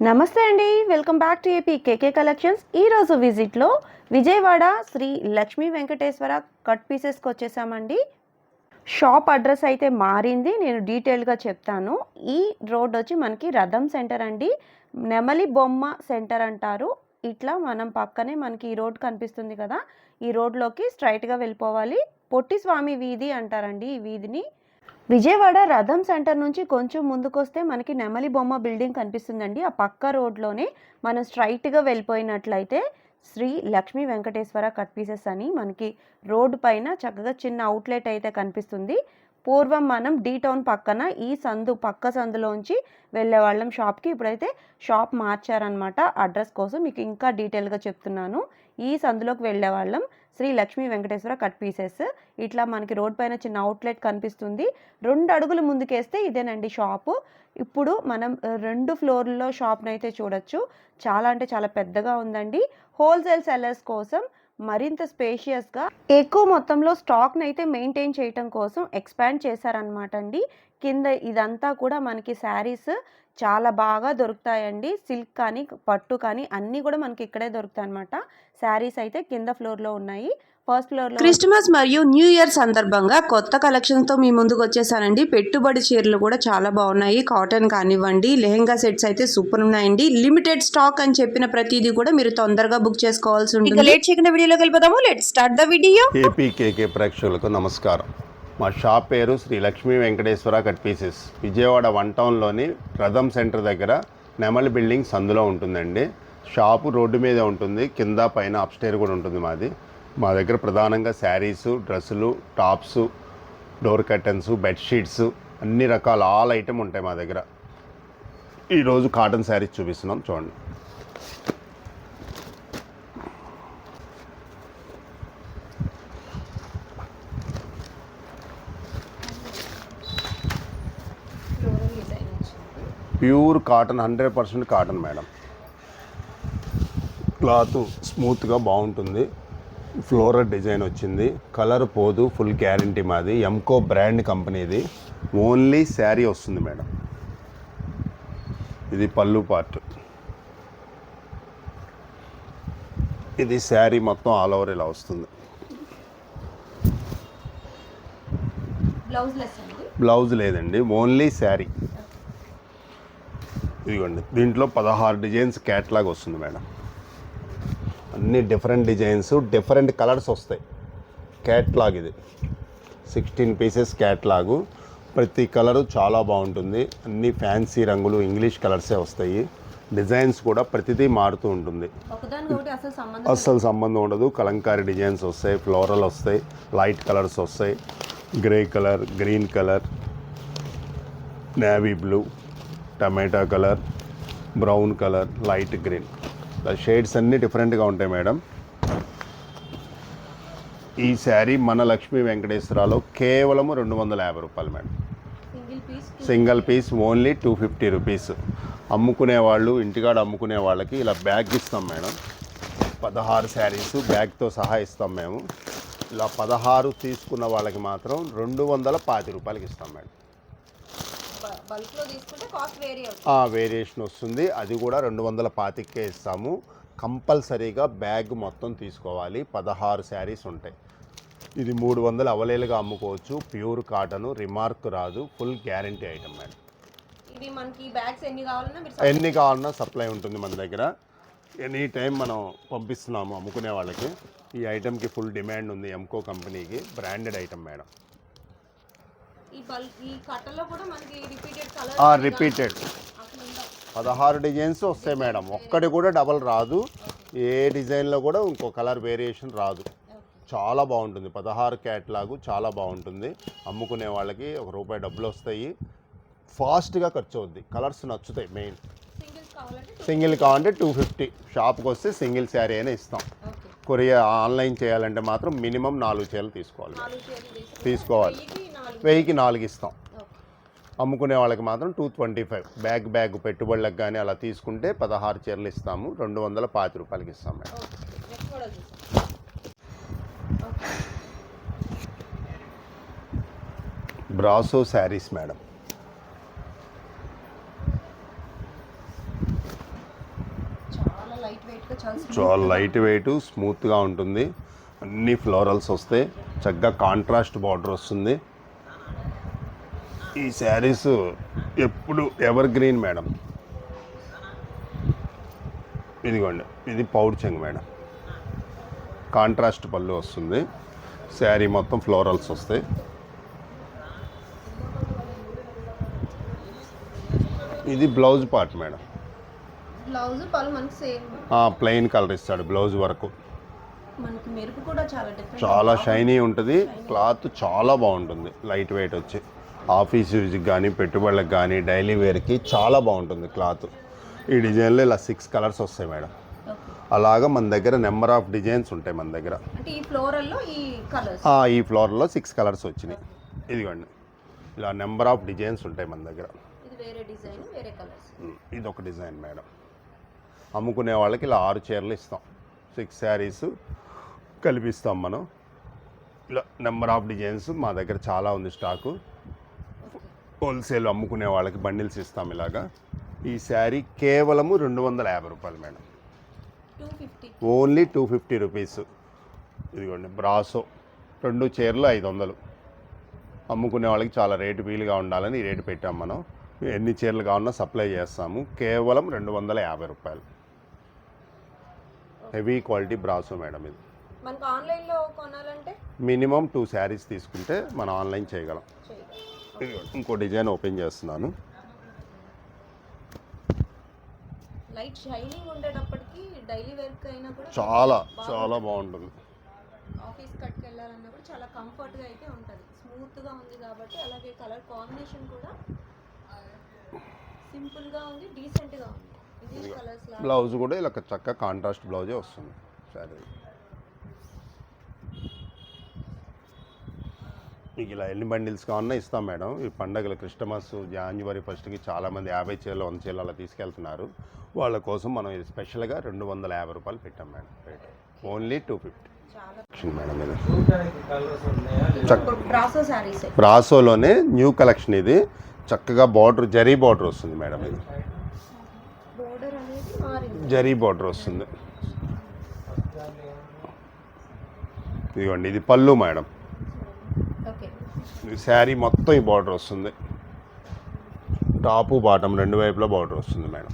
నమస్తే అండి, welcome back to AP KK collections. ఈరోజు విజిట్లో విజయవాడ శ్రీ లక్ష్మీ వెంకటేశ్వర కట్ పీసెస్కి వచ్చేసామండి. షాప్ అడ్రస్ అయితే మారింది, నేను డీటెయిల్గా చెప్తాను. ఈ రోడ్ వచ్చి మనకి రథం సెంటర్ అండి, నెమలి బొమ్మ సెంటర్ అంటారు. ఇట్లా మనం పక్కనే మనకి ఈ రోడ్ కనిపిస్తుంది కదా, ఈ రోడ్లోకి స్ట్రైట్గా వెళ్ళిపోవాలి. పొట్టి స్వామి వీధి అంటారండి ఈ వీధిని. విజయవాడ రథం సెంటర్ నుంచి కొంచెం ముందుకొస్తే మనకి నెమలి బొమ్మ బిల్డింగ్ కనిపిస్తుందండి. ఆ పక్క రోడ్లోనే మనం స్ట్రైట్గా వెళ్ళిపోయినట్లయితే శ్రీ లక్ష్మీ వెంకటేశ్వర కట్ పీసెస్ అని మనకి రోడ్డు పైన చక్కగా చిన్న అవుట్లెట్ అయితే కనిపిస్తుంది. పూర్వం మనం డీ టౌన్ పక్కన ఈ పక్క సందులోంచి వెళ్ళేవాళ్ళం షాప్కి. ఇప్పుడైతే షాప్ మార్చారనమాట. అడ్రస్ కోసం మీకు ఇంకా డీటెయిల్గా చెప్తున్నాను. ఈ సందులోకి వెళ్ళేవాళ్ళం. Shri Lakshmi Venkateswara cut pieces. ఇట్లా మనకి రోడ్ పైన చిన్న అవుట్లెట్ కనిపిస్తుంది. 2 అడుగులు ముందుకేస్తే ఇదేనండి షాపు. ఇప్పుడు మనం 2 ఫ్లోర్లలో షాప్ని అయితే చూడొచ్చు. చాలా అంటే చాలా పెద్దగా ఉందండి. హోల్సేల్ సెల్లర్స్ కోసం మరింత స్పేషియస్గా ఎక్కువ మొత్తంలో స్టాక్ని అయితే మెయింటైన్ చేయటం కోసం ఎక్స్పాండ్ చేశారనమాట అండి. కింద ఇదంతా కూడా మనకి శారీస్ చాలా బాగా దొరుకుతాయండి. సిల్క్ కానీ పట్టు కానీ అన్నీ కూడా మనకి ఇక్కడే దొరుకుతాయి అనమాట. శారీస్ అయితే కింద ఫ్లోర్లో ఉన్నాయి. ఫస్ట్ ఫ్లోర్లో క్రిస్మస్ మరియు న్యూ ఇయర్ సందర్భంగా కొత్త కలెక్షన్తో మీ ముందుకు వచ్చేసానండి. పెట్టుబడి చీరలు కూడా చాలా బాగున్నాయి. కాటన్ కానివ్వండి, లెహెంగా సెట్స్ అయితే సూపర్ ఉన్నాయండి. లిమిటెడ్ స్టాక్ అని చెప్పిన ప్రతిదీ కూడా మీరు తొందరగా బుక్ చేసుకోవాల్సి ఉంటుంది. లేట్ చేయకుండా వీడియోలోకి వెళ్ళిపోదాము. Let's start the video. APKK ప్రేక్షకులకు నమస్కారం. మా షాప్ పేరు శ్రీ లక్ష్మీ వెంకటేశ్వర కట్ పీసెస్. విజయవాడ 1 టౌన్లోని రథం సెంటర్ దగ్గర నెమలి బిల్డింగ్ సందులో ఉంటుందండి. షాపు రోడ్డు మీదే ఉంటుంది. కింద పైన అప్స్టైర్ కూడా ఉంటుంది మాది. మా దగ్గర ప్రధానంగా శారీసు, డ్రెస్సులు, టాప్సు, డోర్ కర్టన్స్, బెడ్షీట్స్ అన్ని రకాల ఆల్ ఐటమ్ ఉంటాయి మా దగ్గర. ఈరోజు కాటన్ శారీస్ చూపిస్తున్నాం, చూడండి. Pure cotton, 100% cotton madam. Cloth స్మూత్గా బాగుంటుంది. ఫ్లోరల్ డిజైన్ వచ్చింది. కలర్ పోదు, ఫుల్ గ్యారంటీ మాది. ఎంకో బ్రాండ్ కంపెనీది. ఓన్లీ శారీ వస్తుంది మేడం. ఇది పళ్ళు పార్ట్. ఇది శారీ మొత్తం ఆల్ ఓవర్ ఇలా వస్తుంది. బ్లౌజ్ లేదండి, ఓన్లీ శారీ. ఇదిగోండి, దీంట్లో 16 డిజైన్స్ క్యాట్లాగ్ వస్తుంది మేడం. అన్ని డిఫరెంట్ డిజైన్స్, డిఫరెంట్ కలర్స్ వస్తాయి. క్యాట్లాగ్ ఇది 16 పీసెస్ క్యాట్లాగు. ప్రతి కలరు చాలా బాగుంటుంది. అన్ని ఫ్యాన్సీ రంగులు, ఇంగ్లీష్ కలర్సే వస్తాయి. డిజైన్స్ కూడా ప్రతిదీ మారుతూ ఉంటుంది. అస్సలు సంబంధం ఉండదు. కలంకారీ డిజైన్స్ వస్తాయి, ఫ్లోరల్ వస్తాయి, లైట్ కలర్స్ వస్తాయి. Grey colour, green colour, navy blue, టమాటా colour, brown colour, light green, ఇలా షేడ్స్ అన్నీ డిఫరెంట్గా ఉంటాయి మేడం. ఈ శారీ మన లక్ష్మీ వెంకటేశ్వరలో కేవలం 250 రూపాయలు madam. Single piece only 250 rupees. అమ్ముకునే వాళ్ళు, ఇంటికాడ అమ్ముకునే వాళ్ళకి ఇలా బ్యాగ్ ఇస్తాం మేడం. 16 శారీస్ బ్యాగ్తో సహా ఇస్తాం మేము. ఇలా 16 తీసుకున్న వాళ్ళకి మాత్రం 220 రూపాయలకి ఇస్తాం మేడం. వేరియేషన్ వస్తుంది. అది కూడా 225కే ఇస్తాము. కంపల్సరీగా బ్యాగ్ మొత్తం తీసుకోవాలి. 16 శారీస్ ఉంటాయి. ఇది 300 అవలేలుగా అమ్ముకోవచ్చు. ప్యూర్ కాటన్, రిమార్క్ రాదు, ఫుల్ గ్యారంటీ ఐటమ్ మేడం. ఎన్ని కావాలన్నా సప్లై ఉంటుంది మన దగ్గర. ఎనీ టైం మనం పంపిస్తున్నాము అమ్ముకునే వాళ్ళకి. ఈ ఐటమ్కి ఫుల్ డిమాండ్ ఉంది. ఎంకో కంపెనీకి branded item madam. Repeated 16 designs వస్తాయి మేడం. ఒక్కటి కూడా డబల్ రాదు. ఏ డిజైన్లో కూడా ఇంకో కలర్ వేరియేషన్ రాదు. చాలా బాగుంటుంది. 16 క్యాట్లాగు చాలా బాగుంటుంది. అమ్ముకునే వాళ్ళకి ₹1 డబ్బులు వస్తాయి. ఫాస్ట్గా ఖర్చు అవుద్ది. కలర్స్ నచ్చుతాయి. మెయిన్ సింగిల్ కావాలంటే 250. షాప్కి వస్తే సింగిల్ శారీ అయినా ఇస్తాం. కొరియర్ ఆన్లైన్ చేయాలంటే మాత్రం మినిమం 4 చీరలు తీసుకోవాలి. 1000కి 4 ఇస్తాం. అమ్ముకునే వాళ్ళకి మాత్రం 225. బ్యాగ్ పెట్టుబడులకు కానీ అలా తీసుకుంటే 16 చీరలు ఇస్తాము. 220 రూపాయలకి ఇస్తాం madam. Brasso saris madam. Light వెయిట్గా చాలా లైట్ వెయిట్ స్మూత్గా ఉంటుంది. అన్ని ఫ్లోరల్స్ వస్తాయి. చక్కగా కాంట్రాస్ట్ బార్డర్ వస్తుంది. ఈ శారీస్ ఎప్పుడు ఎవర్ గ్రీన్ మేడం. ఇదిగోండి, ఇది పౌడ్ చెంగు మేడం. కాంట్రాస్ట్ పళ్ళు వస్తుంది. శారీ మొత్తం ఫ్లోరల్స్ వస్తాయి. ఇది బ్లౌజ్ పార్ట్ మేడం. బ్లౌజ్ పళ్ళు మనకి సేమ్ ప్లెయిన్ కలర్ ఇస్తాడు బ్లౌజ్ వరకు. మనకి మెరుపు కూడా చాలా డిఫరెంట్, చాలా షైనీ ఉంటుంది. క్లాత్ చాలా బాగుంటుంది. లైట్ వెయిట్ వచ్చి ఆఫీస్ యూజ్కి కానీ పెట్టుబడులకు కానీ డైలీ వేర్కి చాలా బాగుంటుంది క్లాత్. ఈ డిజైన్లో ఇలా 6 కలర్స్ వస్తాయి మేడం. అలాగా మన దగ్గర నెంబర్ ఆఫ్ డిజైన్స్ ఉంటాయి మన దగ్గర. అంటే ఈ ఫ్లోరల్లో ఈ కలర్స్, ఈ ఫ్లోర్లో 6 కలర్స్ వచ్చినాయి. ఇదిగోండి, ఇలా నెంబర్ ఆఫ్ డిజైన్స్ ఉంటాయి మన దగ్గర. ఇది వేరే డిజైన్, వేరే కలర్స్. ఇది ఒక డిజైన్ మేడం. అమ్ముకునే వాళ్ళకి ఇలా 6 చీరలు ఇస్తాం. 6 శారీస్ కలిపిస్తాం మనం. ఇలా నెంబర్ ఆఫ్ డిజైన్స్ మా దగ్గర చాలా ఉంది స్టాకు. హోల్సేల్ అమ్ముకునే వాళ్ళకి బండిల్స్ ఇస్తాం ఇలాగా. ఈ శారీ కేవలము 250 రూపాయలు మేడం. 250, only 250 rupees. ఇదిగోండి బ్రాసో 2 చీరలు 500. అమ్ముకునే వాళ్ళకి చాలా రేటు వీలుగా ఉండాలని ఈ రేటు పెట్టాం మనం. ఎన్ని చీరలు కావాలన్నా సప్లై చేస్తాము. కేవలం 250 రూపాయలు. Heavy quality brasso madam. ఇది మనకు ఆన్లైన్లో కొనాలంటే మినిమం 2 శారీస్ తీసుకుంటే మనం ఆన్లైన్ చేయగలం. ఇంకో డిజైన్ ఓపెన్ చేస్తున్నాను. లైట్ షైనింగ్ ఉండేటప్పటికి డైలీ వేర్కి అయినా కూడా చాలా చాలా బాగుంటుంది. ఆఫీస్ కట్కి వెళ్ళాలన్నప్పుడు చాలా కంఫర్ట్గా అయితే ఉంటుంది. స్మూత్గా ఉంది కాబట్టి, అలాగే కలర్ కాంబినేషన్ కూడా సింపుల్గా ఉంది, డీసెంట్గా ఉంది. ఇది కలర్స్ బ్లౌజ్ కూడా ఇలా చక్కగా కాంట్రాస్ట్ బ్లౌజే వస్తుంది శారీ. మీకు ఇలా ఎన్ని బండిల్స్ కావాలన్నా ఇస్తాం మేడం. ఈ పండగలు క్రిస్టమస్ జాన్యువరి 1కి చాలామంది 50 చీరలు 100 చీరలు అలా తీసుకెళ్తున్నారు. వాళ్ళ కోసం మనం ఇది స్పెషల్గా 250 రూపాయలు పెట్టాం మేడం. Rate only 250 madam. ఇది బ్రాసో శారీస్, బ్రాసోలోనే న్యూ కలెక్షన్. ఇది చక్కగా బార్డర్ జరీ బార్డర్ వస్తుంది మేడం. ఇది బోర్డర్ అనేది మారింది, జరీ బార్డర్ వస్తుంది. ఇదిగోండి, ఇది పళ్ళు మేడం. ఓకే. ఈ శారీ మొత్తం ఈ బార్డర్ వస్తుంది. టాపు బాటం 2 వైపులా బార్డర్ వస్తుంది మేడం.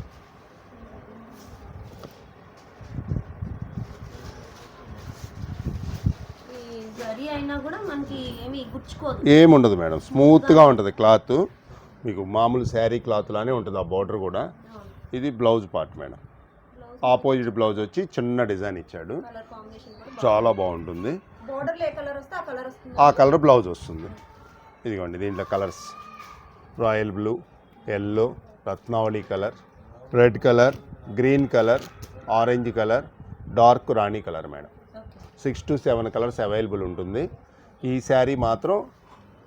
ఈ జరీ అయినా కూడా మనకి ఏమి గుచ్చుకోదు, ఏముండదు మేడం. స్మూత్గా ఉంటుంది క్లాత్. మీకు మామూలు శారీ క్లాత్ లానే ఉంటుంది. ఆ బార్డర్ కూడా. ఇది blouse part madam. Opposite blouse వచ్చి చిన్న డిజైన్ ఇచ్చాడు. కలర్ కాంబినేషన్ కూడా చాలా బాగుంటుంది. బోర్డర్లో ఏ కలర్ వస్తే ఆ కలర్ వస్తుంది. ఆ కలర్ బ్లౌజ్ వస్తుంది. ఇదిగోండి, దీంట్లో colours royal blue, yellow, Ratnavali colour, red colour, green colour, orange colour, dark రాణి colour madam. 6 to 7 colours available ఉంటుంది. ఈ శారీ మాత్రం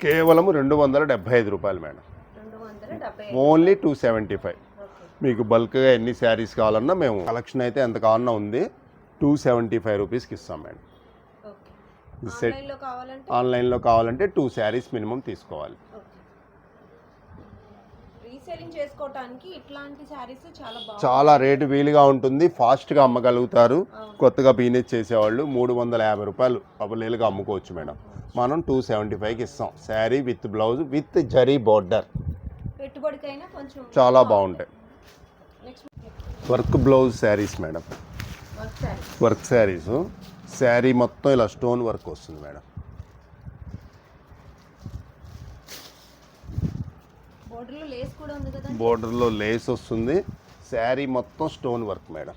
కేవలం 275 రూపాయలు మేడం. 275, ఓన్లీ 275. మీకు బల్క్గా ఎన్ని శారీస్ కావాలన్నా మేము కలెక్షన్ అయితే ఎంత కావాలన్నా ఉంది. 275 రూపీస్కి ఇస్తాం మేడం. సెట్ ఆన్లైన్లో కావాలంటే ఆన్లైన్లో కావాలంటే 2 శారీస్ మినిమం తీసుకోవాలి. రీసేలింగ్ చేసుకోవడానికి ఇట్లాంటి శారీస్ చాలా బాగుంటాయి. చాలా రేటు వీలుగా ఉంటుంది. ఫాస్ట్గా అమ్మగలుగుతారు. కొత్తగా బిజినెస్ చేసేవాళ్ళు 350 రూపాయలు అవలేలుగా అమ్ముకోవచ్చు మేడం. మనం 275కి ఇస్తాం. Sari with blouse with zari border. పెట్టుబడికైనా కొంచెం చాలా బాగుంటాయి. Next work blouse saris madam. Work sari, work saris. Sari మొత్తం ఇలా స్టోన్ వర్క్ వస్తుంది మేడం. బోర్డర్లో లేస్ కూడా ఉంది కదా. బోర్డర్లో లేస్ వస్తుంది. శారీ మొత్తం స్టోన్ వర్క్ మేడం.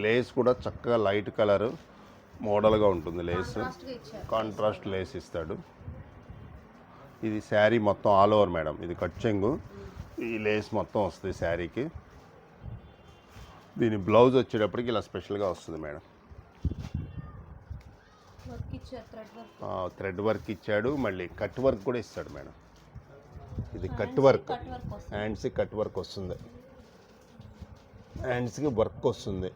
లేస్ కూడా చక్కగా లైట్ కలర్ మోడల్గా ఉంటుంది. లేస్ కాంట్రాస్ట్ లేస్ ఇస్తాడు. ఇది శారీ మొత్తం ఆల్ ఓవర్ మేడం. ఇది కట్ చెంగు. ఈ లేస్ మొత్తం వస్తుంది శారీకి. దీని బ్లౌజ్ వచ్చేటప్పటికి ఇలా స్పెషల్గా వస్తుంది మేడం. వర్క్ ఇచ్చారు, థ్రెడ్ వర్క్. థ్రెడ్ వర్క్ ఇచ్చాడు. మళ్ళీ కట్ వర్క్ కూడా ఇస్తాడు మేడం. ఇది కట్ వర్క్. హ్యాండ్స్కి కట్ వర్క్ వస్తుంది. హ్యాండ్స్కి వర్క్ వస్తుంది.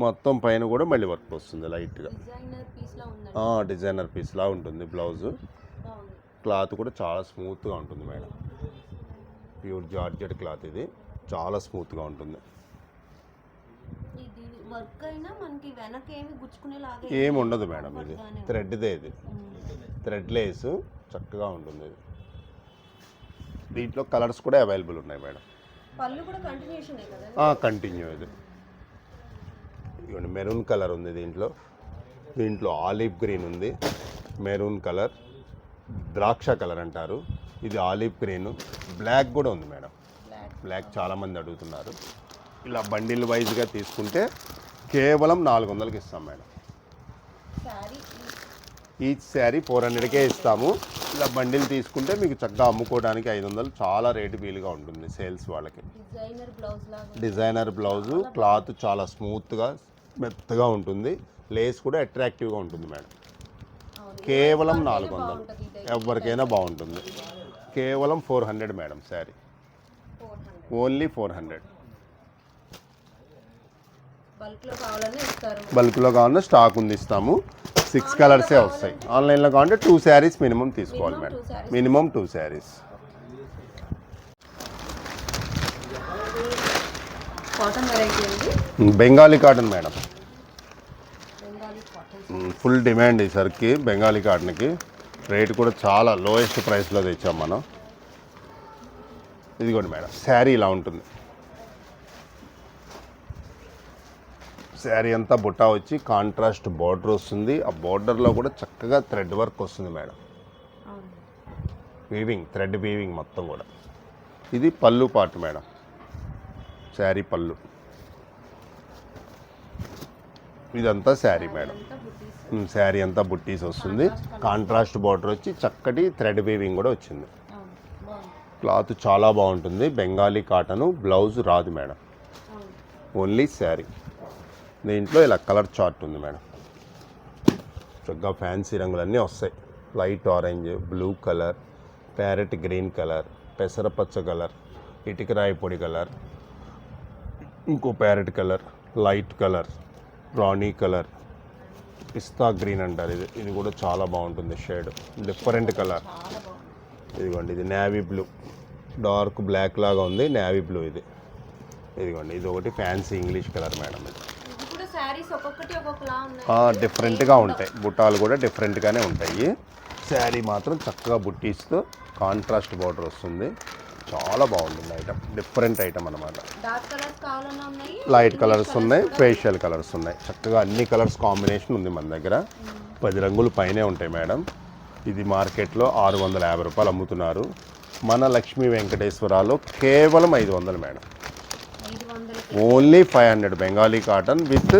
మొత్తం పైన కూడా మళ్ళీ వర్క్ వస్తుంది లైట్గా. డిజైనర్ పీస్లా ఉందండి. డిజైనర్ పీస్లా ఉంటుంది బ్లౌజు. క్లాత్ కూడా చాలా స్మూత్గా ఉంటుంది మేడం. ప్యూర్ జార్జెట్ క్లాత్ ఇది, చాలా స్మూత్గా ఉంటుంది. ఇది వర్క్ అయినా మనకి వెనక ఏమి గుచ్చుకునేలాగా ఏమి ఉండదు మేడం. ఇది థ్రెడ్దే, ఇది థ్రెడ్ లేస్ చక్కగా ఉంటుంది. ఇది దీంట్లో కలర్స్ కూడా అవైలబుల్ ఉన్నాయి మేడం. పళ్ళు కూడా కంటిన్యూషన్ కదా? కంటిన్యూ. ఇది ఇవ్వండి, మెరూన్ కలర్ ఉంది దీంట్లో ఆలివ్ గ్రీన్ ఉంది, మెరూన్ కలర్, ద్రాక్ష కలర్ అంటారు, ఇది ఆలివ్ గ్రీన్, బ్లాక్ కూడా ఉంది మేడం. బ్లాక్ చాలామంది అడుగుతున్నారు. ఇలా బండిల్ వైజ్గా తీసుకుంటే కేవలం 400కి ఇస్తాం మేడం. ఈచ్ శారీ 400కే ఇస్తాము. ఇలా బండిల్ తీసుకుంటే మీకు చక్కగా అమ్ముకోవడానికి 500, చాలా రేటు వీలుగా ఉంటుంది సేల్స్ వాళ్ళకి. డిజైనర్ బ్లౌజు, క్లాత్ చాలా స్మూత్గా మెత్తగా ఉంటుంది, లేస్ కూడా అట్రాక్టివ్గా ఉంటుంది మేడం. కేవలం 400, ఎవరికైనా బాగుంటుంది. కేవలం 400 మేడం శారీ, ఓన్లీ 400. బల్క్లో కావాలన్నా స్టాక్ ఉంది, ఇస్తాము. 6 కలర్సే వస్తాయి. ఆన్లైన్లో కావాలంటే 2 శారీస్ మినిమం తీసుకోవాలి madam, minimum 2 saris. Cotton variety అండి, Bengali cotton madam. Full demand ఈసరికి బెంగాలీ కాటన్కి. రేట్ కూడా చాలా లోయెస్ట్ ప్రైస్లో తెచ్చాం మనం. ఇదిగోండి మేడం, శారీ ఇలా ఉంటుంది. శారీ అంతా బుట్టా వచ్చి కాంట్రాస్ట్ బార్డర్ వస్తుంది. ఆ బార్డర్లో కూడా చక్కగా థ్రెడ్ వర్క్ వస్తుంది మేడం. వీవింగ్, థ్రెడ్ వీవింగ్ మొత్తం కూడా. ఇది పళ్ళు పార్ట్ మేడం, శారీ పళ్ళు. ఇదంతా శారీ మేడం. శారీ అంతా బుట్టీస్ వస్తుంది. కాంట్రాస్ట్ బార్డర్ వచ్చి చక్కటి థ్రెడ్ వీవింగ్ కూడా వచ్చింది. క్లాత్ చాలా బాగుంటుంది. బెంగాలీ కాటను, బ్లౌజ్ రాదు మేడం, ఓన్లీ శారీ. దీంట్లో ఇలా కలర్ చార్ట్ ఉంది మేడం. చక్కగా ఫ్యాన్సీ రంగులన్నీ వస్తాయి. Light orange, blue colour, parrot green colour, పెసరపచ్చ కలర్, ఇటుకరాయి పొడి కలర్, ఇంకో ప్యారెట్ కలర్, లైట్ కలర్, రాణీ కలర్, పిస్తా గ్రీన్ అంటారు. ఇది కూడా చాలా బాగుంటుంది షేడ్, డిఫరెంట్ కలర్. ఇదిగోండి, ఇది నేవీ బ్లూ, డార్క్ బ్లాక్ లాగా ఉంది, నేవీ బ్లూ. ఇదిగోండి, ఇది ఒకటి ఫ్యాన్సీ ఇంగ్లీష్ కలర్ మేడం. ఇది డిఫరెంట్గా ఉంటాయి, బుట్టాలు కూడా డిఫరెంట్గానే ఉంటాయి. శారీ మాత్రం చక్కగా బుట్టీస్తో కాంట్రాస్ట్ బార్డర్ వస్తుంది. చాలా బాగుంటుంది ఐటమ్, డిఫరెంట్ ఐటమ్ అనమాట. లైట్ కలర్స్ ఉన్నాయి, ఫేషియల్ కలర్స్ ఉన్నాయి. చక్కగా అన్ని కలర్స్ కాంబినేషన్ ఉంది మన దగ్గర. 10 రంగులు పైనే ఉంటాయి మేడం. ఇది మార్కెట్లో 650 రూపాయలు అమ్ముతున్నారు. మన లక్ష్మీ వెంకటేశ్వరాలో కేవలం 500 madam, only 500. Bengali cotton with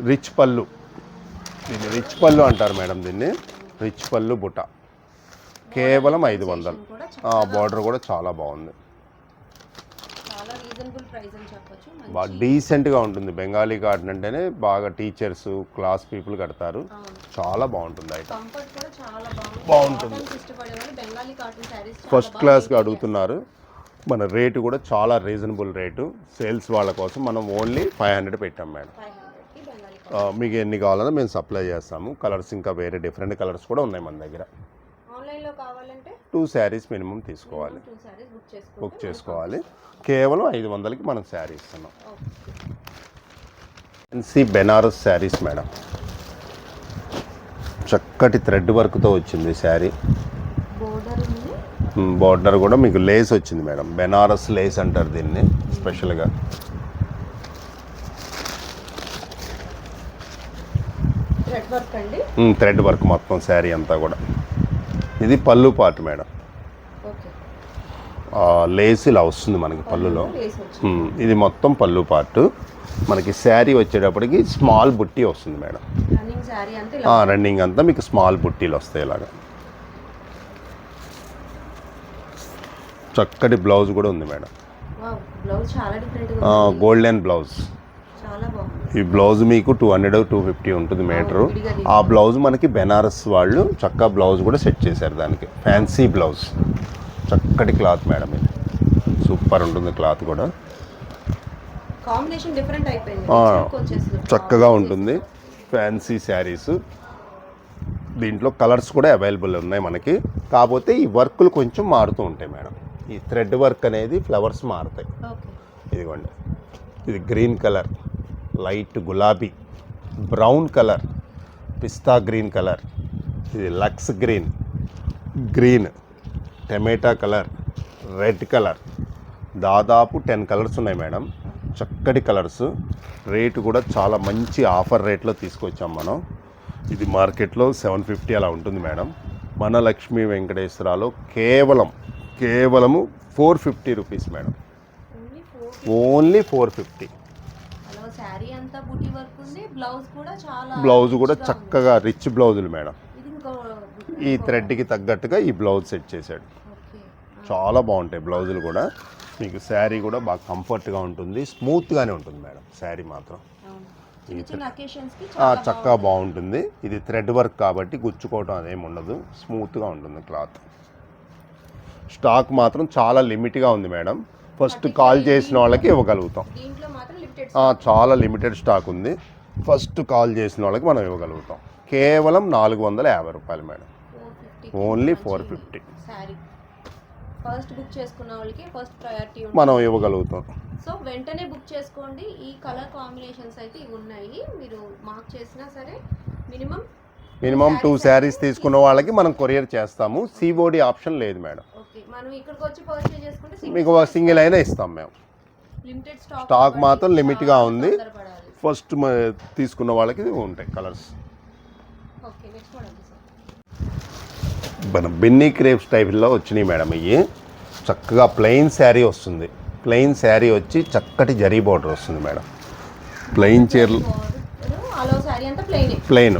rich పళ్ళు. దీన్ని రిచ్ పళ్ళు అంటారు మేడం, దీన్ని రిచ్ పళ్ళు బుట్ట. కేవలం 500. బార్డర్ కూడా చాలా బాగుంది, బాగా డీసెంట్గా ఉంటుంది. బెంగాలీ కాటన్ అంటేనే బాగా టీచర్స్, క్లాస్ పీపుల్ కడతారు. చాలా బాగుంటుంది ఐటమ్, బాగుంటుంది. ఫస్ట్ క్లాస్గా అడుగుతున్నారు. మన రేటు కూడా చాలా రీజనబుల్ రేటు. సేల్స్ వాళ్ళ కోసం మనం ఓన్లీ 500 పెట్టాం మేడం. మీకు ఎన్ని కావాలన్నా మేము సప్లై చేస్తాము. కలర్స్ ఇంకా వేరే డిఫరెంట్ కలర్స్ కూడా ఉన్నాయి మన దగ్గర. 2 శారీస్ మినిమం తీసుకోవాలి, బుక్ చేసుకోవాలి. కేవలం 500కి మనం శారీ ఇస్తున్నాం. ఫ్యాన్సీ బెనారస్ శారీస్ మేడం, చక్కటి థ్రెడ్ వర్క్తో వచ్చింది శారీ. బార్డర్ కూడా మీకు లేస్ వచ్చింది మేడం, బెనారస్ లేస్ అంటారు దీన్ని స్పెషల్గా. థ్రెడ్ వర్క్ మొత్తం శారీ అంతా కూడా. ఇది పళ్ళు పార్ట్ మేడం. లేస్ ఇలా వస్తుంది మనకి పళ్ళులో. ఇది మొత్తం పళ్ళు పార్ట్. మనకి శారీ వచ్చేటప్పటికి స్మాల్ బుట్టి వస్తుంది మేడం. రన్నింగ్ అంతా మీకు స్మాల్ బుట్టీలు వస్తాయి ఇలాగా. చక్కటి బ్లౌజ్ కూడా ఉంది మేడం, గోల్డెన్ బ్లౌజ్. ఈ బ్లౌజ్ మీకు 200-250 ఉంటుంది మీటరు. ఆ బ్లౌజ్ మనకి బెనారస్ వాళ్ళు చక్కగా బ్లౌజ్ కూడా సెట్ చేశారు దానికి. ఫ్యాన్సీ బ్లౌజ్, చక్కటి క్లాత్ మేడం. ఇది సూపర్ ఉంటుంది క్లాత్ కూడా, చక్కగా ఉంటుంది. ఫ్యాన్సీ శారీస్ దీంట్లో కలర్స్ కూడా అవైలబుల్ ఉన్నాయి మనకి. కాకపోతే ఈ వర్కులు కొంచెం మారుతూ ఉంటాయి మేడం. ఈ థ్రెడ్ వర్క్ అనేది ఫ్లవర్స్ మారుతాయి. ఇదిగోండి, ఇది గ్రీన్ కలర్, లైట్ గులాబీ, బ్రౌన్ కలర్, పిస్తా గ్రీన్ కలర్, ఇది లక్స్ గ్రీన్, గ్రీన్, టమాటా కలర్, రెడ్ కలర్, దాదాపు 10 కలర్స్ ఉన్నాయి మేడం. చక్కటి కలర్స్. రేటు కూడా చాలా మంచి ఆఫర్ రేట్లో తీసుకొచ్చాం మనం. ఇది మార్కెట్లో 750 అలా ఉంటుంది మేడం. మన లక్ష్మీ వెంకటేశ్వరాలో కేవలము 450 రూపీస్ మేడం. ఓన్లీ 450. బ్లౌజ్ కూడా చక్కగా రిచ్ బ్లౌజులు మేడం. ఈ థ్రెడ్కి తగ్గట్టుగా ఈ బ్లౌజ్ సెట్ చేశాడు. చాలా బాగుంటాయి బ్లౌజులు కూడా. మీకు శారీ కూడా బాగా కంఫర్ట్గా ఉంటుంది, స్మూత్గానే ఉంటుంది మేడం. శారీ మాత్రం చక్కగా బాగుంటుంది. ఇది థ్రెడ్ వర్క్ కాబట్టి గుచ్చుకోవడం అదేమి ఉండదు, స్మూత్గా ఉంటుంది క్లాత్. స్టాక్ మాత్రం చాలా లిమిట్గా ఉంది మేడం. ఫస్ట్ కాల్ చేసిన వాళ్ళకి ఇవ్వగలుగుతాం. చాలా లిమిటెడ్ స్టాక్ ఉంది. ఫస్ట్ కాల్ చేసిన వాళ్ళకి మనం ఇవ్వగలుగుతాం. కేవలం 450 రూపాయలు మేడం. ఓన్లీ 450. ఫస్ట్ బుక్ చేసుకున్న వాళ్ళకి ఫస్ట్ ప్రయారిటీ మనం ఇవ్వగలుగుతాం. సో వెంటనే బుక్ చేసుకోండి. ఈ కలర్ కాంబినేషన్స్ అయితే ఇవి ఉన్నాయి. మీరు మార్క్ చేసినా సరే మినిమం 2 శారీస్ తీసుకున్న వాళ్ళకి మనం కొరియర్ చేస్తాము. సిఓడి ఆప్షన్ లేదు మేడం. ఓకే, మనం ఇక్కడికి వచ్చి పర్చేస్ చేసుకుంటే మీకు సింగిల్ అయినా ఇస్తాం మేము. లిమిటెడ్ స్టాక్ మాత్రం లిమిట్గా ఉంది. ఫస్ట్ తీసుకున్న వాళ్ళకి ఉంటాయి కలర్స్. ఓకే, నెక్స్ట్ మోడల్ మన బెన్నీ క్రేప్ స్టైల్లో వచ్చినాయి మేడం. ఇవి చక్కగా ప్లెయిన్ శారీ వస్తుంది. ప్లెయిన్ శారీ వచ్చి చక్కటి జరీ బోర్డర్ వస్తుంది మేడం. ప్లెయిన్ చీరలు ప్లెయిన్.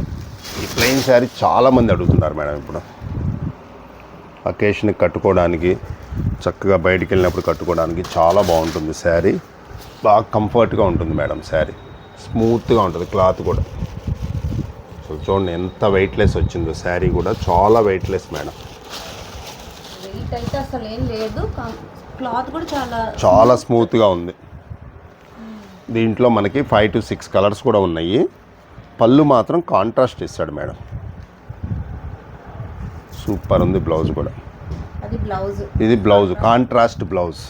ఈ ప్లెయిన్ శారీ చాలామంది అడుగుతున్నారు మేడం. ఇప్పుడు అకేషన్కి కట్టుకోవడానికి, చక్కగా బయటికి వెళ్ళినప్పుడు కట్టుకోవడానికి చాలా బాగుంటుంది శారీ. బాగా కంఫర్ట్గా ఉంటుంది మేడం. శారీ స్మూత్గా ఉంటుంది, క్లాత్ కూడా. సో చూడండి ఎంత వెయిట్లెస్ వచ్చిందో. శారీ కూడా చాలా వెయిట్లెస్ మేడం. వెయిట్ అయితే అసలు ఏం లేదు, క్లాత్ కూడా చాలా స్మూత్గా ఉంది. దీంట్లో మనకి 5 to 6 కలర్స్ కూడా ఉన్నాయి. పళ్ళు మాత్రం కాంట్రాస్ట్ ఇస్తాడు మేడం. సూపర్ ఉంది బ్లౌజ్ కూడా. ఇది blouse contrast blouse.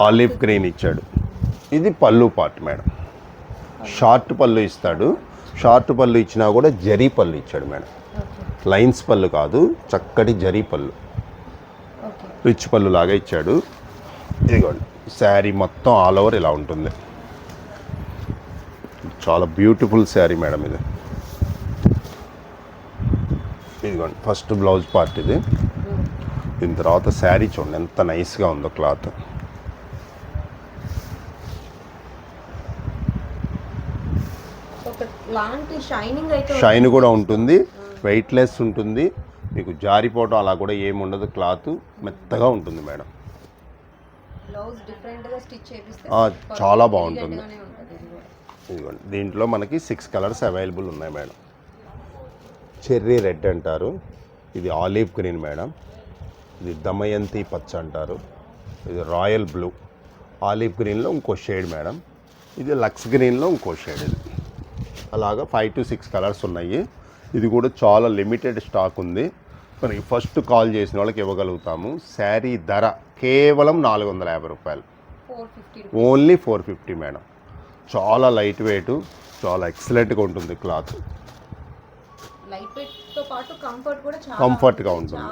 Olive green ఇచ్చాడు. ఇది పళ్ళు పార్ట్ మేడం. షార్ట్ పళ్ళు ఇస్తాడు. షార్ట్ పళ్ళు ఇచ్చినా కూడా జరీ పళ్ళు ఇచ్చాడు మేడం. లైన్స్ పళ్ళు కాదు, చక్కటి జరీ పళ్ళు, రిచ్ పళ్ళు లాగా ఇచ్చాడు. ఇదిగోండి, శారీ మొత్తం ఆల్ ఓవర్ ఇలా ఉంటుంది. చాలా బ్యూటిఫుల్ శారీ మేడం ఇది. ఇదిగోండి ఫస్ట్ బ్లౌజ్ పార్ట్ ఇది. దీని తర్వాత శారీ చూడండి ఎంత నైస్గా ఉందో క్లాత్. షైన్ కూడా ఉంటుంది, వెయిట్లెస్ ఉంటుంది. మీకు జారిపోవడం అలా కూడా ఏమి ఉండదు. క్లాత్ మెత్తగా ఉంటుంది మేడం. చాలా బాగుంటుంది. ఇదిగోండి, దీంట్లో మనకి 6 కలర్స్ అవైలబుల్ ఉన్నాయి మేడం. చెర్రీ రెడ్ అంటారు, ఇది ఆలివ్ గ్రీన్ మేడం, ఇది దమయంతి పచ్చ అంటారు, ఇది రాయల్ బ్లూ, ఆలివ్ గ్రీన్లో ఇంకో షేడ్ మేడం, ఇది లక్స్ గ్రీన్లో ఇంకో షేడ్. ఇది అలాగా 5 to 6 కలర్స్ ఉన్నాయి. ఇది కూడా చాలా లిమిటెడ్ స్టాక్ ఉంది. మనకి ఫస్ట్ కాల్ చేసిన వాళ్ళకి ఇవ్వగలుగుతాము. శారీ ధర కేవలం 450 రూపాయలు. Only 450 madam. చాలా లైట్ వెయిట్, చాలా ఎక్సలెంట్గా ఉంటుంది క్లాత్. కంఫర్ట్గా ఉంటుంది.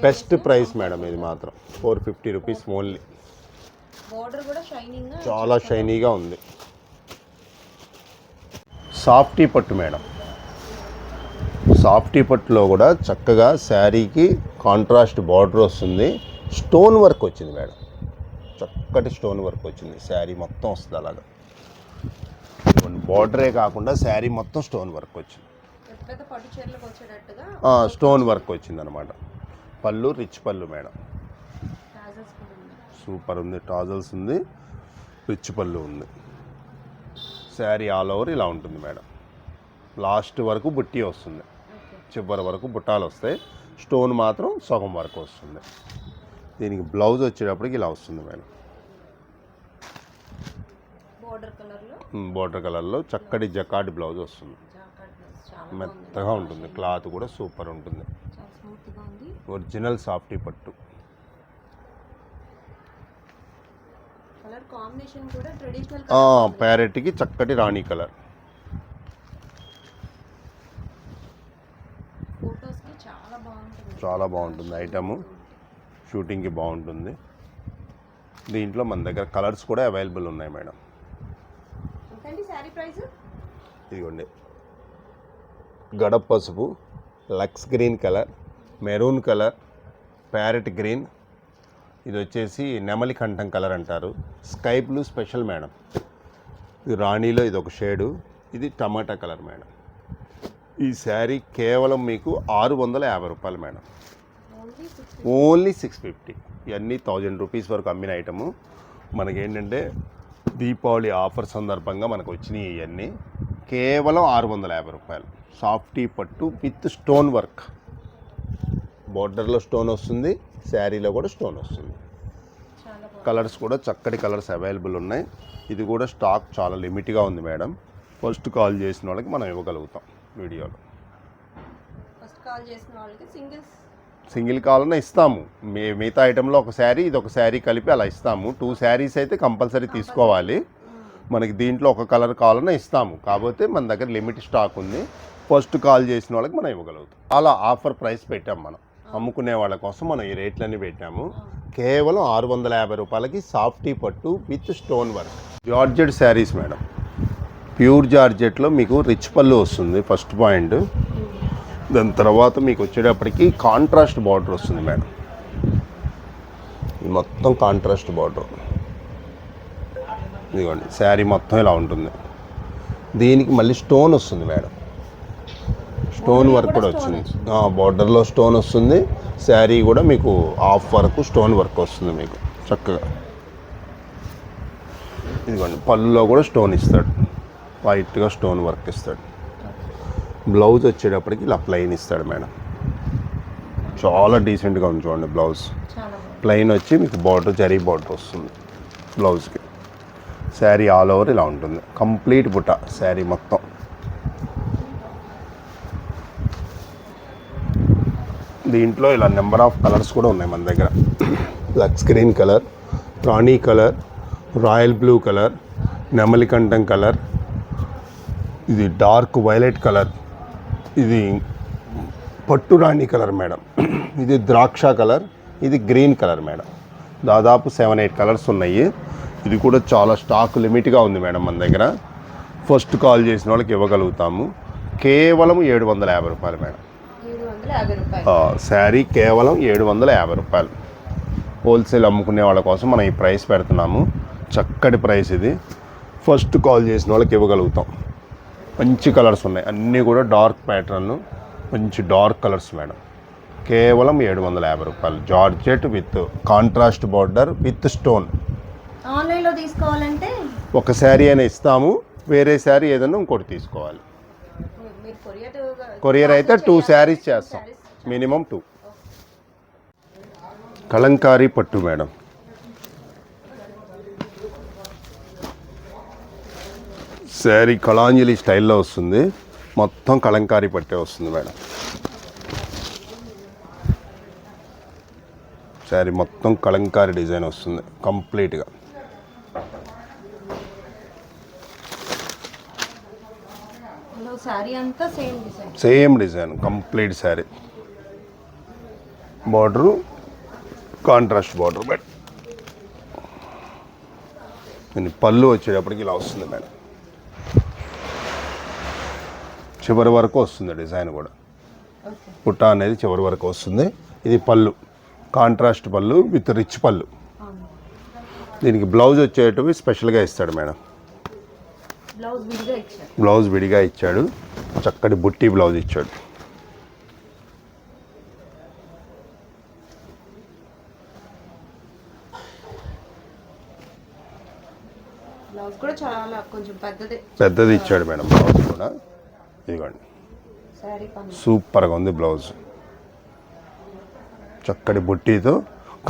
బెస్ట్ ప్రైస్ మేడం ఇది మాత్రం. 450 రూపీస్ ఓన్లీ. చాలా షైనీగా ఉంది. సాఫ్టీ పట్టు మేడం. సాఫ్టీ పట్టులో కూడా చక్కగా శారీకి కాంట్రాస్ట్ బార్డర్ వస్తుంది. స్టోన్ వర్క్ వచ్చింది మేడం. చక్కటి స్టోన్ వర్క్ వచ్చింది. శారీ మొత్తం వస్తుంది అలాగా. బార్డరే కాకుండా శారీ మొత్తం స్టోన్ వర్క్ వచ్చింది. స్టోన్ వర్క్ వచ్చింది అనమాట. పళ్ళు రిచ్ పళ్ళు మేడం. సూపర్ ఉంది. టాజల్స్ ఉంది, రిచ్ పళ్ళు ఉంది. శారీ ఆల్ ఓవర్ ఇలా ఉంటుంది మేడం. లాస్ట్ వరకు బుట్టి వస్తుంది, చివరి వరకు బుట్టాలు వస్తాయి. స్టోన్ మాత్రం సగం వరకు వస్తుంది. దీనికి బ్లౌజ్ వచ్చేటప్పటికి ఇలా వస్తుంది మేడం. బార్డర్ కలర్లో చక్కటి జకార్డ్ బ్లౌజ్ వస్తుంది. జాకార్డ్ బ్లౌజ్ చాలా మెత్తగా ఉంటుంది, క్లాత్ కూడా సూపర్ ఉంటుంది. చాలా స్మూత్గా ఉంది. ఒరిజినల్ సాఫ్టీ పట్టు. కలర్ కాంబినేషన్ కూడా ట్రెడిషనల్ ప్యారెట్కి చక్కటి రాణి కలర్. ఫోటోస్కి చాలా బాగుంటుంది. చాలా బాగుంటుంది ఐటము, షూటింగ్కి బాగుంటుంది. దీంట్లో మన దగ్గర కలర్స్ కూడా అవైలబుల్ ఉన్నాయి మేడం. ఎంతండి శారీ ప్రైస్? ఇదిగోండి, గడప పసుపు, lux green colour, maroon colour, parrot green, ఇది వచ్చేసి నెమలి కంఠం కలర్ అంటారు, స్కై బ్లూ స్పెషల్ మేడం. ఇది రాణిలో ఇది ఒక షేడు, ఇది టమాటా కలర్ మేడం. ఈ శారీ కేవలం మీకు 650 రూపాయలు మేడం. ఓన్లీ 650. ఇవన్నీ 1000 రూపీస్ వరకు అమ్మిన ఐటము. మనకేంటంటే దీపావళి ఆఫర్ సందర్భంగా మనకు వచ్చినాయి ఇవన్నీ. కేవలం 650 రూపాయలు. సాఫ్టీ పట్టు విత్ స్టోన్ వర్క్. బోర్డర్లో స్టోన్ వస్తుంది, శారీలో కూడా స్టోన్ వస్తుంది. కలర్స్ కూడా చక్కటి కలర్స్ అవైలబుల్ ఉన్నాయి. ఇది కూడా స్టాక్ చాలా లిమిట్గా ఉంది మేడం. ఫస్ట్ కాల్ చేసిన వాళ్ళకి మనం ఇవ్వగలుగుతాం వీడియోలో. ఫస్ట్ కాల్ చేసిన వాళ్ళకి సింగిల్ కావాలన్నా ఇస్తాము. మిగతా ఐటెంలో ఒక శారీ, ఇది ఒక శారీ కలిపి అలా ఇస్తాము. 2 శారీస్ అయితే కంపల్సరీ తీసుకోవాలి. మనకి దీంట్లో ఒక కలర్ కావాలన్నా ఇస్తాము. కాకపోతే మన దగ్గర లిమిట్ స్టాక్ ఉంది. ఫస్ట్ కాల్ చేసిన వాళ్ళకి మనం ఇవ్వగలుగుతాం. అలా ఆఫర్ ప్రైస్ పెట్టాము మనం. అమ్ముకునే వాళ్ళ కోసం మనం ఈ రేట్లన్నీ పెట్టాము. కేవలం 650 రూపాయలకి సాఫ్టీ పట్టు with stone work. Georgette saris madam. Pure జార్జెట్లో మీకు రిచ్ పళ్ళు వస్తుంది ఫస్ట్ పాయింట్. దాని తర్వాత మీకు వచ్చేటప్పటికి కాంట్రాస్ట్ బార్డర్ వస్తుంది మేడం. ఇది మొత్తం కాంట్రాస్ట్ బార్డర్. ఇదిగోండి, శారీ మొత్తం ఇలా ఉంటుంది. దీనికి మళ్ళీ స్టోన్ వస్తుంది మేడం. స్టోన్ వర్క్ కూడా వచ్చింది. బార్డర్లో స్టోన్ వస్తుంది. శారీ కూడా మీకు హాఫ్ వరకు స్టోన్ వర్క్ వస్తుంది మీకు చక్కగా. ఇదిగోండి, పళ్ళులో కూడా స్టోన్ ఇస్తాడు, వైట్గా స్టోన్ వర్క్ ఇస్తాడు. బ్లౌజ్ వచ్చేటప్పటికి ఇలా ప్లెయిన్ ఇస్తాడు మేడం. చాలా డీసెంట్గా ఉంది చూడండి బ్లౌజ్. ప్లెయిన్ వచ్చి మీకు బార్డర్ జరీ బార్డర్ వస్తుంది బ్లౌజ్కి. శారీ ఆల్ ఓవర్ ఇలా ఉంటుంది. కంప్లీట్ బుట్ట శారీ మొత్తం. దీంట్లో ఇలా నెంబర్ ఆఫ్ కలర్స్ కూడా ఉన్నాయి మన దగ్గర. లక్స్ గ్రీన్ కలర్, రాణి కలర్, రాయల్ బ్లూ కలర్, నెమలికంఠం కలర్, ఇది డార్క్ వైలెట్ కలర్, ఇది పట్టు రాణి కలర్ మేడం, ఇది ద్రాక్ష కలర్, ఇది గ్రీన్ కలర్ మేడం. దాదాపు 7-8 కలర్స్ ఉన్నాయి. ఇది కూడా చాలా స్టాక్ లిమిట్గా ఉంది మేడం మన దగ్గర. ఫస్ట్ కాల్ చేసిన వాళ్ళకి ఇవ్వగలుగుతాము. కేవలం 750 రూపాయలు మేడం. శారీ కేవలం 750 రూపాయలు. హోల్సేల్ అమ్ముకునే వాళ్ళ కోసం మనం ఈ ప్రైస్ పెడుతున్నాము. చక్కటి ప్రైస్ ఇది. ఫస్ట్ కాల్ చేసిన వాళ్ళకి ఇవ్వగలుగుతాం. మంచి కలర్స్ ఉన్నాయి, అన్నీ కూడా డార్క్ ప్యాటర్న్, మంచి డార్క్ కలర్స్ మేడం. కేవలం 750 రూపాయలు. Georgette with contrast border with stone. ఆన్లైన్లో తీసుకోవాలంటే ఒక శారీ అయినా ఇస్తాము, వేరే శారీ ఏదైనా ఇంకోటి తీసుకోవాలి. కొరియర్ అయితే 2 శారీస్ చేస్తాం, మినిమం 2. కలంకారీ పట్టు మేడం. శారీ కళాంజలి స్టైల్లో వస్తుంది. మొత్తం కలంకారీ పట్టే వస్తుంది మేడం. శారీ మొత్తం కలంకారీ డిజైన్ వస్తుంది కంప్లీట్గా. Same design complete sari. Border contrast border madam. పళ్ళు వచ్చేటప్పటికి ఇలా వస్తుంది మేడం. చివరి వరకు వస్తుంది డిజైన్ కూడా. పుట్ట అనేది చివరి వరకు వస్తుంది. ఇది పళ్ళు, కాంట్రాస్ట్ పళ్ళు విత్ రిచ్ పళ్ళు. దీనికి బ్లౌజ్ వచ్చేటవి స్పెషల్గా ఇస్తాడు మేడం. బ్లౌజ్ విడిగా ఇచ్చాడు. చక్కటి బుట్టి బ్లౌజ్ ఇచ్చాడు. పెద్దది ఇచ్చాడు మేడం బ్లౌజ్ కూడా. ఇదిగోండి, సూపర్గా ఉంది బ్లౌజ్. చక్కటి బుట్టితో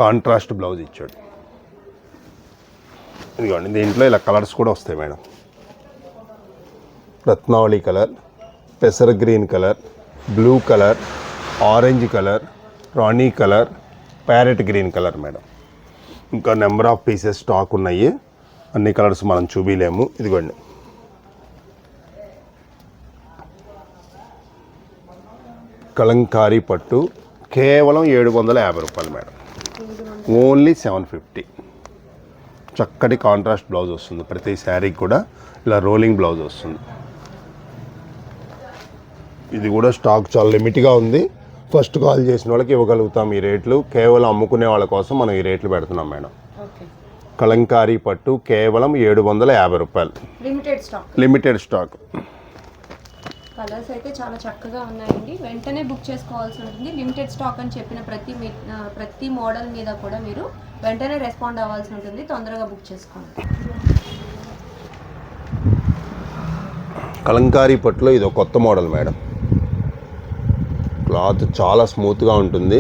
కాంట్రాస్ట్ బ్లౌజ్ ఇచ్చాడు. ఇదిగోండి, దీంట్లో ఇలా కలర్స్ కూడా వస్తాయి మేడం. రత్నావళి కలర్, పెసర green colour, blue colour, orange colour, రాణి colour, parrot green colour madam. ఇంకా నెంబర్ ఆఫ్ పీసెస్ స్టాక్ ఉన్నాయి. అన్ని కలర్స్ మనం చూపించలేము. ఇదిగోండి, కలంకారీ పట్టు కేవలం 750 రూపాయలు మేడం. ఓన్లీ 750. చక్కటి కాంట్రాస్ట్ బ్లౌజ్ వస్తుంది. ప్రతి శారీకి కూడా ఇలా రోలింగ్ బ్లౌజ్ వస్తుంది. ఇది కూడా స్టాక్ చాలా లిమిట్గా ఉంది. ఫస్ట్ కాల్ చేసిన వాళ్ళకి ఇవ్వగలుగుతాం ఈ రేట్లు. కేవలం అమ్ముకునే వాళ్ళ కోసం మనం ఈ రేట్లు పెడుతున్నాం మేడం. కలంకారీ పట్టు కేవలం 750 రూపాయలు. Limited stock. కలర్స్ అయితే చాలా చక్కగా ఉన్నాయండి. వెంటనే బుక్ చేసుకోవాల్సి ఉంటుంది. లిమిటెడ్ స్టాక్ అని చెప్పిన ప్రతి మోడల్ మీద కూడా మీరు వెంటనే రెస్పాండ్ అవ్వాల్సి ఉంటుంది. తొందరగా బుక్ చేసుకోండి. కలంకారీ పట్టులో ఇది ఒక కొత్త మోడల్ మేడం. క్లాత్ చాలా స్మూత్గా ఉంటుంది.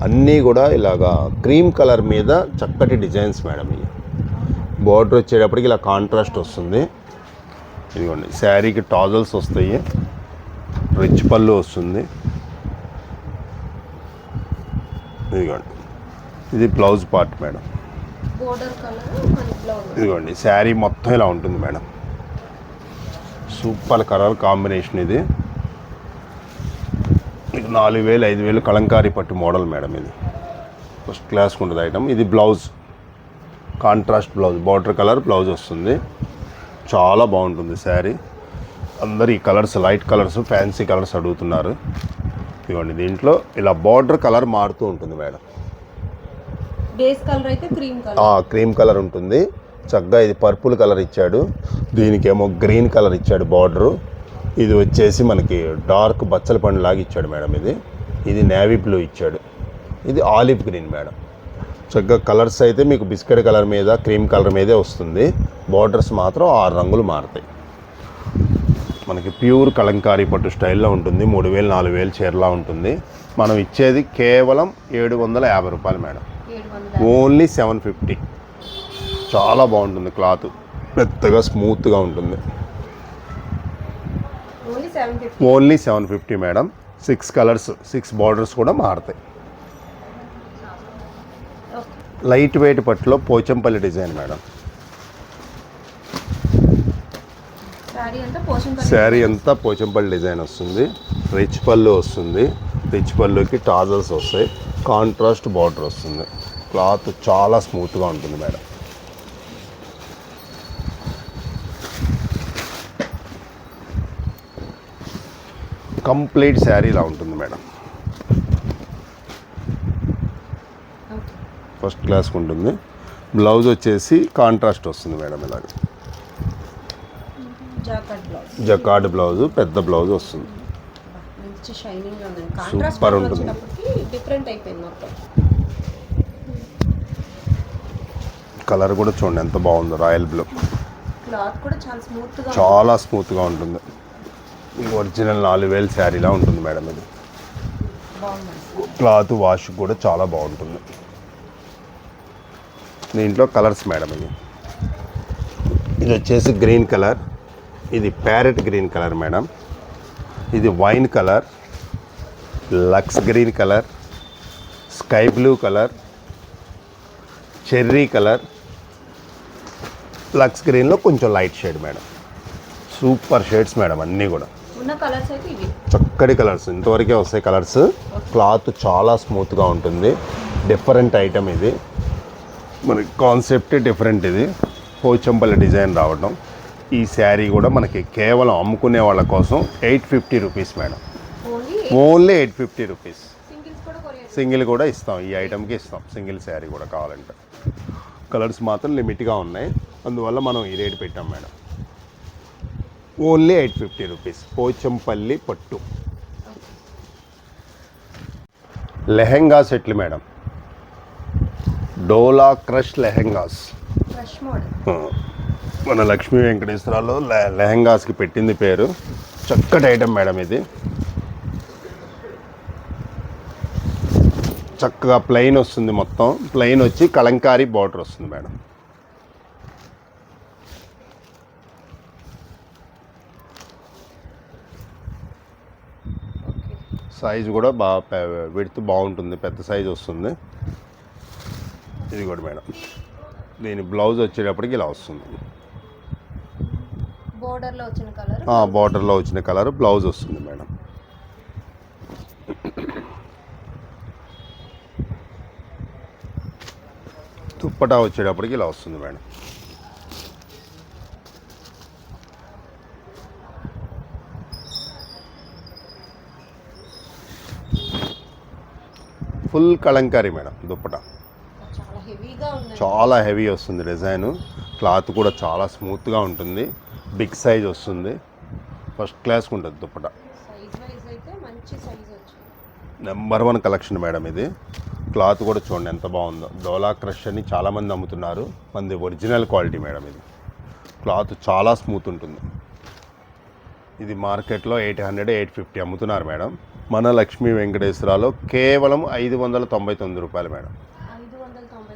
అన్నీ కూడా ఇలాగా క్రీమ్ కలర్ మీద చక్కటి డిజైన్స్ మేడం. ఇవి బోర్డర్ వచ్చేటప్పటికి ఇలా కాంట్రాస్ట్ వస్తుంది. ఇదిగోండి, శారీకి టాజల్స్ వస్తాయి. రిచ్ పళ్ళు వస్తుంది. ఇదిగోండి, ఇది బ్లౌజ్ పార్ట్ మేడం. ఇదిగోండి, శారీ మొత్తం ఇలా ఉంటుంది మేడం. Super colour combination. ఇది మీకు 4000 5000 కలంకారీ పట్టు మోడల్ మేడం. ఇది ఫస్ట్ క్లాస్కి ఉంటుంది ఐటమ్. ఇది blouse, contrast blouse, border colour blouse వస్తుంది. చాలా బాగుంటుంది శారీ. అందరు ఈ colours, light colours, fancy colours అడుగుతున్నారు. ఇదిగోండి, దీంట్లో ఇలా బార్డర్ కలర్ మారుతూ ఉంటుంది మేడం. బేస్ కలర్ అయితే క్రీమ్ కలర్ ఉంటుంది. చక్కగా ఇది పర్పుల్ కలర్ ఇచ్చాడు. దీనికేమో గ్రీన్ కలర్ ఇచ్చాడు బార్డరు. ఇది వచ్చేసి మనకి డార్క్ బచ్చల పండు లాగా ఇచ్చాడు మేడం. ఇది నేవీ బ్లూ ఇచ్చాడు. ఇది ఆలివ్ గ్రీన్ మేడం. చక్కగా కలర్స్ అయితే మీకు బిస్కెట్ కలర్ మీద, క్రీమ్ కలర్ మీదే వస్తుంది. బార్డర్స్ మాత్రం 6 రంగులు మారుతాయి. మనకి ప్యూర్ కలంకారీ పట్టు స్టైల్లో ఉంటుంది. 3000 4000 చీరలా ఉంటుంది. మనం ఇచ్చేది కేవలం 750 రూపాయలు మేడం. ఓన్లీ 750. చాలా బాగుంటుంది. క్లాత్ మెత్తగా స్మూత్గా ఉంటుంది. Only 750 madam. 6 కలర్స్, 6 బార్డర్స్ కూడా మారుతాయి. లైట్ వెయిట్ పట్టులో పోచంపల్లి డిజైన్ మేడం. శారీ అంతా పోచంపల్లి డిజైన్ వస్తుంది. రిచ్ పళ్ళు వస్తుంది. రిచ్ పళ్ళుకి టాజల్స్ వస్తాయి. కాంట్రాస్ట్ బార్డర్ వస్తుంది. క్లాత్ చాలా స్మూత్గా ఉంటుంది మేడం. కంప్లీట్ శారీ ఇలా ఉంటుంది మేడం. ఫస్ట్ క్లాస్కి ఉంటుంది. బ్లౌజ్ వచ్చేసి కాంట్రాస్ట్ వస్తుంది మేడం. ఇలాగ జకార్డ్ బ్లౌజ్, పెద్ద బ్లౌజ్ వస్తుంది. సూపర్ ఉంటుంది. కలర్ కూడా చూడండి ఎంత బాగుందో, రాయల్ బ్లూ. చాలా స్మూత్గా ఉంటుంది. ఒరిజినల్ 4000 శారీలా ఉంటుంది మేడం. ఇది క్లాత్ వాష్ కూడా చాలా బాగుంటుంది. దీంట్లో కలర్స్ మేడం. ఇది వచ్చేసి గ్రీన్ కలర్, ఇది ప్యారెట్ గ్రీన్ కలర్ మేడం, ఇది wine colour, lux green colour, sky blue colour, cherry colour, lux గ్రీన్లో కొంచెం light shade madam. Super shades madam అన్నీ కూడా. చక్కటి కలర్స్, ఇంతవరకే వస్తాయి కలర్స్. క్లాత్ చాలా స్మూత్గా ఉంటుంది. డిఫరెంట్ ఐటమ్ ఇది, మనకి కాన్సెప్ట్ డిఫరెంట్. ఇది పోచంపల్లి డిజైన్ రావడం. ఈ శారీ కూడా మనకి కేవలం అమ్ముకునే వాళ్ళ కోసం 850 rupees madam. Only 850 rupees. Single కూడా ఇస్తాం, ఈ ఐటమ్కి ఇస్తాం. సింగిల్ శారీ కూడా కావాలంటే. కలర్స్ మాత్రం లిమిట్గా ఉన్నాయి, అందువల్ల మనం ఈ రేట్ పెట్టాం మేడం. Only 850 rupees. పోచంపల్లి పట్టు లెహెంగా సెట్లు మేడం. డోలా క్రష్ లెహెంగాస్. మన లక్ష్మీ వెంకటేశ్వరలో లెహెంగాస్కి పెట్టింది పేరు. చక్కటి ఐటమ్ మేడం. ఇది చక్కగా ప్లెయిన్ వస్తుంది. మొత్తం ప్లెయిన్ వచ్చి కలంకారీ బార్డర్ వస్తుంది మేడం. సైజు కూడా బాగా విడ్త్ బాగుంటుంది, పెద్ద సైజు వస్తుంది. ఇది కూడా మేడం, దీని బ్లౌజ్ వచ్చేటప్పటికి ఇలా వస్తుంది. బోర్డర్లో వచ్చిన కలర్, బార్డర్లో వచ్చిన కలర్ బ్లౌజ్ వస్తుంది మేడం. దుప్పటా వచ్చేటప్పటికి ఇలా వస్తుంది madam. Full Kalamkari madam dupatta, చాలా హెవీగా ఉంది. చాలా హెవీ వస్తుంది డిజైన్. క్లాత్ కూడా చాలా స్మూత్గా ఉంటుంది, బిగ్ సైజ్ వస్తుంది, ఫస్ట్ క్లాస్గా ఉంటుంది దుప్పటా. సైజ్ వైజ్ అయితే మంచి సైజ్ వచ్చింది. నెంబర్ 1 కలెక్షన్ మేడం ఇది. క్లాత్ కూడా చూడండి ఎంత బాగుందో. డోలా క్రష్ అని చాలామంది అమ్ముతున్నారు, మనది ఒరిజినల్ క్వాలిటీ మేడం ఇది. క్లాత్ చాలా స్మూత్ ఉంటుంది. ఇది మార్కెట్లో 800, 850 అమ్ముతున్నారు మేడం. మన లక్ష్మీ వెంకటేశ్వరాలో కేవలం 599 రూపాయలు మేడం.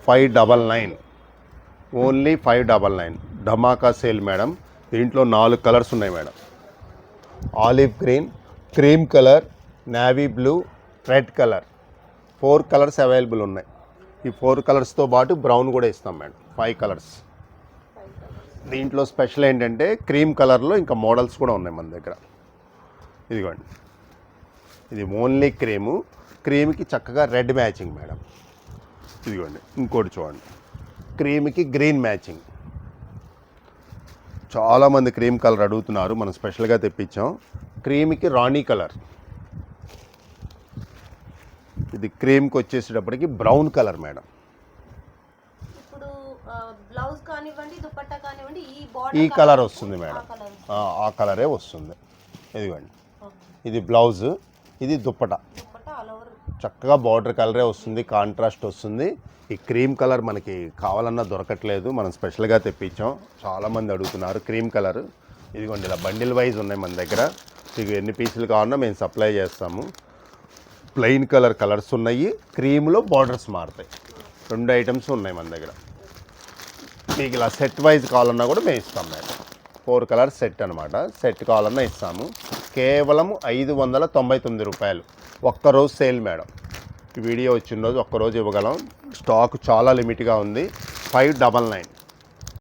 599, ఓన్లీ 599. ధమాకా సేల్ మేడం. దీంట్లో 4 కలర్స్ ఉన్నాయి madam. Olive green, cream colour, navy blue, red colour, 4 colours available ఉన్నాయి. ఈ 4 కలర్స్తో పాటు బ్రౌన్ కూడా ఇస్తాం మేడం. 5 కలర్స్. దీంట్లో స్పెషల్ ఏంటంటే క్రీమ్ కలర్లో ఇంకా మోడల్స్ కూడా ఉన్నాయి మన దగ్గర. ఇదిగోండి, ఇది ఓన్లీ క్రీము. క్రీమ్కి చక్కగా రెడ్ మ్యాచింగ్ మేడం. ఇదిగోండి ఇంకోటి చూడండి, క్రీమ్కి గ్రీన్ మ్యాచింగ్. చాలామంది క్రీమ్ కలర్ అడుగుతున్నారు, మనం స్పెషల్గా తెప్పించాం. క్రీమ్కి రాణి కలర్. ఇది క్రీమ్కి వచ్చేసేటప్పటికి బ్రౌన్ కలర్ మేడం. ఇప్పుడు బ్లౌజ్ కానివ్వండి, దుపట్టా కానివ్వండి, ఈ కలర్ వస్తుంది మేడం. ఆ కలరే వస్తుంది. ఇదిగోండి, ఇది బ్లౌజ్, ఇది దుప్పటా. చక్కగా బార్డర్ కలరే వస్తుంది, కాంట్రాస్ట్ వస్తుంది. ఈ క్రీమ్ కలర్ మనకి కావాలన్నా దొరకట్లేదు, మనం స్పెషల్గా తెప్పించాం. చాలామంది అడుగుతున్నారు క్రీమ్ కలర్. ఇదిగోండి ఇలా బండిల్ వైజ్ ఉన్నాయి మన దగ్గర. మీకు ఎన్ని పీసులు కావాలన్నా మేము సప్లై చేస్తాము. ప్లెయిన్ కలర్స్ ఉన్నాయి, క్రీమ్లో బార్డర్స్ మారుతాయి. 2 ఐటమ్స్ ఉన్నాయి మన దగ్గర. మీకు ఇలా సెట్ వైజ్ కావాలన్నా కూడా మేము ఇస్తాం మేడం. 4 కలర్స్ సెట్ అనమాట. సెట్ కావాలన్నా ఇస్తాము. కేవలం 599 రూపాయలు. ఒక్కరోజు సేల్ మేడం. ఈ వీడియో వచ్చిన రోజు ఒక్కరోజు ఇవ్వగలం. స్టాక్ చాలా లిమిట్గా ఉంది. 599.